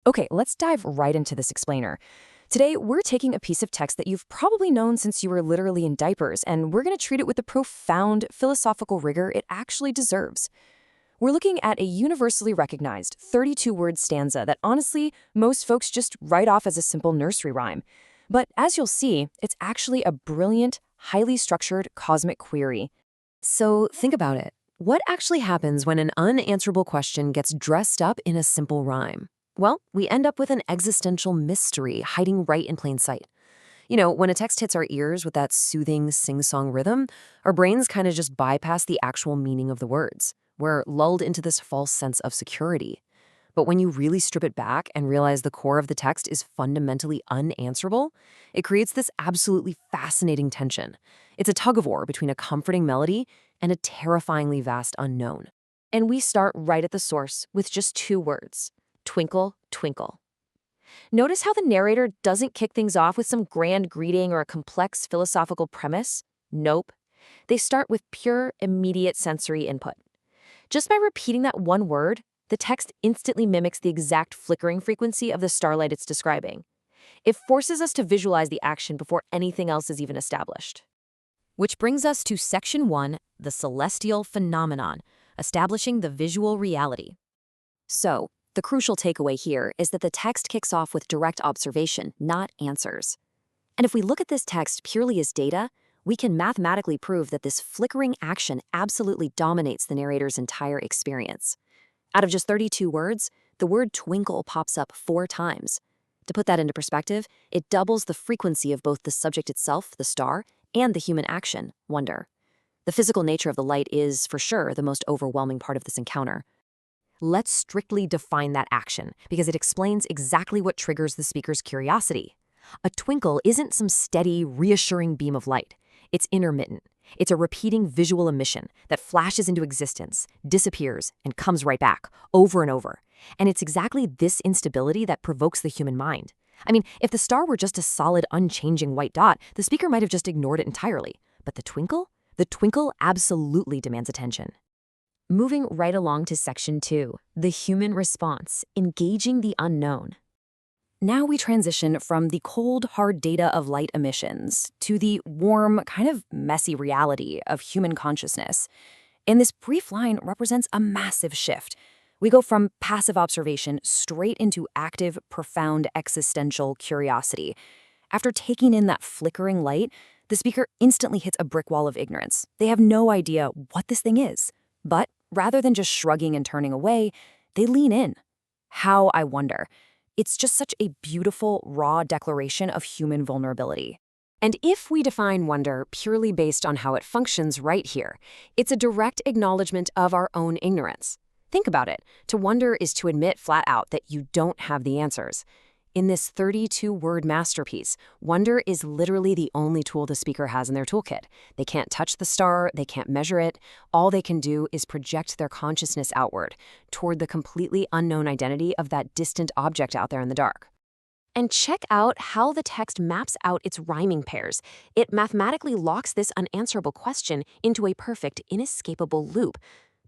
Okay, let's dive right into this explainer. Today, we're taking a piece of text that you've probably known since you were literally in diapers, and we're going to treat it with the profound philosophical rigor it actually deserves. We're looking at a universally recognized 32-word stanza that honestly, most folks just write off as a simple nursery rhyme. But as you'll see, it's actually a brilliant, highly structured cosmic query. So think about it. What actually happens when an unanswerable question gets dressed up in a simple rhyme? Well, we end up with an existential mystery hiding right in plain sight. When a text hits our ears with that soothing sing-song rhythm, our brains kind of just bypass the actual meaning of the words. We're lulled into this false sense of security. But when you really strip it back and realize the core of the text is fundamentally unanswerable, it creates this absolutely fascinating tension. It's a tug-of-war between a comforting melody and a terrifyingly vast unknown. And we start right at the source with just two words: twinkle, twinkle. Notice how the narrator doesn't kick things off with some grand greeting or a complex philosophical premise. Nope. They start with pure, immediate sensory input. Just by repeating that one word, the text instantly mimics the exact flickering frequency of the starlight it's describing. It forces us to visualize the action before anything else is even established. Which brings us to Section 1, the celestial phenomenon, establishing the visual reality. So, the crucial takeaway here is that the text kicks off with direct observation, not answers. And if we look at this text purely as data, we can mathematically prove that this flickering action absolutely dominates the narrator's entire experience. Out of just 32 words, the word twinkle pops up 4 times. To put that into perspective, it doubles the frequency of both the subject itself, the star, and the human action, wonder. The physical nature of the light is, for sure, the most overwhelming part of this encounter. Let's strictly define that action, because it explains exactly what triggers the speaker's curiosity. A twinkle isn't some steady, reassuring beam of light. It's intermittent. It's a repeating visual emission that flashes into existence, disappears, and comes right back, over and over. And it's exactly this instability that provokes the human mind. I mean, if the star were just a solid, unchanging white dot, the speaker might have just ignored it entirely. But the twinkle? The twinkle absolutely demands attention. Moving right along to Section 2, the human response, engaging the unknown. Now we transition from the cold, hard data of light emissions to the warm, kind of messy reality of human consciousness. And this brief line represents a massive shift. We go from passive observation straight into active, profound existential curiosity. After taking in that flickering light, the speaker instantly hits a brick wall of ignorance. They have no idea what this thing is. But rather than just shrugging and turning away, they lean in. How, I wonder? It's just such a beautiful, raw declaration of human vulnerability. And if we define wonder purely based on how it functions right here, it's a direct acknowledgement of our own ignorance. Think about it. To wonder is to admit flat out that you don't have the answers. In this 32-word masterpiece, wonder is literally the only tool the speaker has in their toolkit. They can't touch the star, they can't measure it. All they can do is project their consciousness outward, toward the completely unknown identity of that distant object out there in the dark. And check out how the text maps out its rhyming pairs. It mathematically locks this unanswerable question into a perfect, inescapable loop.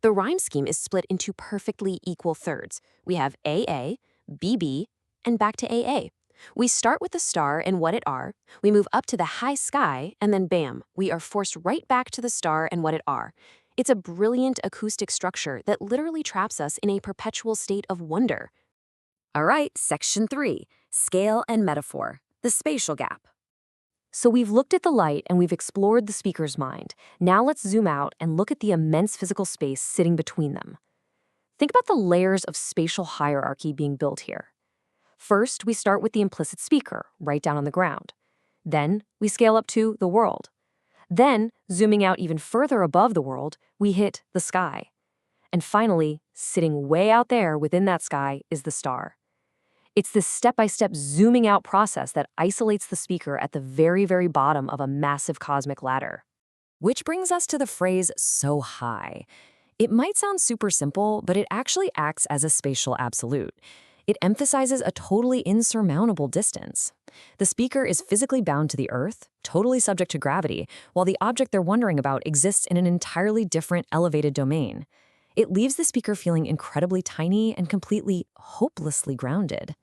The rhyme scheme is split into perfectly equal thirds. We have AA, BB, and back to AA. We start with the star and what it are, we move up to the high sky, and then bam, we are forced right back to the star and what it are. It's a brilliant acoustic structure that literally traps us in a perpetual state of wonder. All right, Section 3, scale and metaphor, the spatial gap. So we've looked at the light and we've explored the speaker's mind. Now let's zoom out and look at the immense physical space sitting between them. Think about the layers of spatial hierarchy being built here. First, we start with the implicit speaker, right down on the ground. Then, we scale up to the world. Then, zooming out even further above the world, we hit the sky. And finally, sitting way out there within that sky is the star. It's this step-by-step zooming out process that isolates the speaker at the very, very bottom of a massive cosmic ladder. Which brings us to the phrase, so high. It might sound super simple, but it actually acts as a spatial absolute. It emphasizes a totally insurmountable distance. The speaker is physically bound to the earth, totally subject to gravity, while the object they're wondering about exists in an entirely different elevated domain. It leaves the speaker feeling incredibly tiny and completely, hopelessly grounded.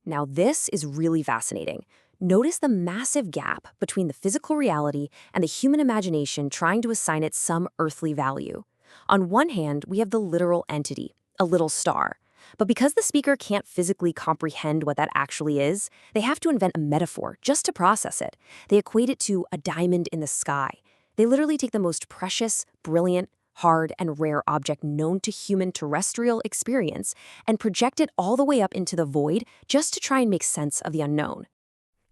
Now, this is really fascinating. Notice the massive gap between the physical reality and the human imagination trying to assign it some earthly value. On one hand, we have the literal entity, a little star. But because the speaker can't physically comprehend what that actually is, they have to invent a metaphor just to process it. They equate it to a diamond in the sky. They literally take the most precious, brilliant, hard, and rare object known to human terrestrial experience and project it all the way up into the void just to try and make sense of the unknown.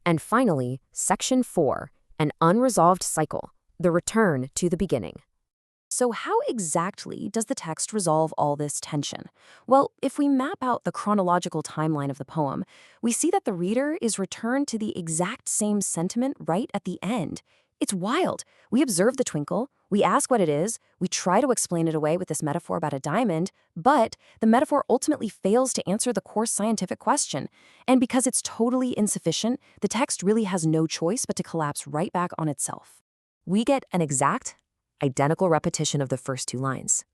And finally, Section 4, an unresolved cycle, the return to the beginning. So how exactly does the text resolve all this tension? Well, if we map out the chronological timeline of the poem, we see that the reader is returned to the exact same sentiment right at the end. It's wild. We observe the twinkle, we ask what it is, we try to explain it away with this metaphor about a diamond, but the metaphor ultimately fails to answer the core scientific question. And because it's totally insufficient, the text really has no choice but to collapse right back on itself. We get an exact, identical repetition of the first two lines.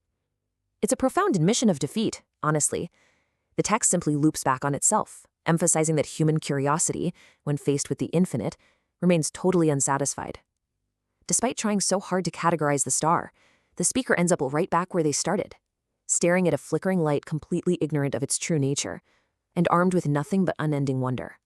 It's a profound admission of defeat, honestly. The text simply loops back on itself, emphasizing that human curiosity, when faced with the infinite, remains totally unsatisfied. Despite trying so hard to categorize the star, the speaker ends up right back where they started, staring at a flickering light completely ignorant of its true nature, and armed with nothing but unending wonder.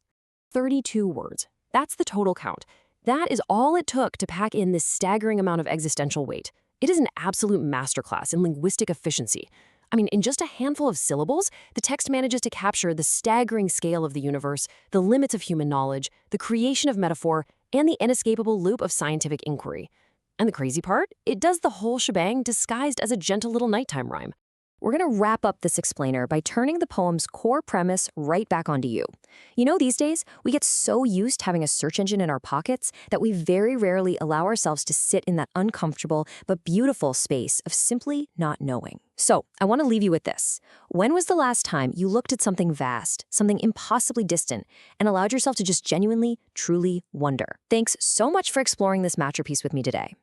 32 words. That's the total count. That is all it took to pack in this staggering amount of existential weight. It is an absolute masterclass in linguistic efficiency. I mean, in just a handful of syllables, the text manages to capture the staggering scale of the universe, the limits of human knowledge, the creation of metaphor, and the inescapable loop of scientific inquiry. And the crazy part? It does the whole shebang disguised as a gentle little nighttime rhyme. We're going to wrap up this explainer by turning the poem's core premise right back onto you. You know, these days, we get so used to having a search engine in our pockets that we very rarely allow ourselves to sit in that uncomfortable but beautiful space of simply not knowing. So, I want to leave you with this. When was the last time you looked at something vast, something impossibly distant, and allowed yourself to just genuinely, truly wonder? Thanks so much for exploring this masterpiece with me today.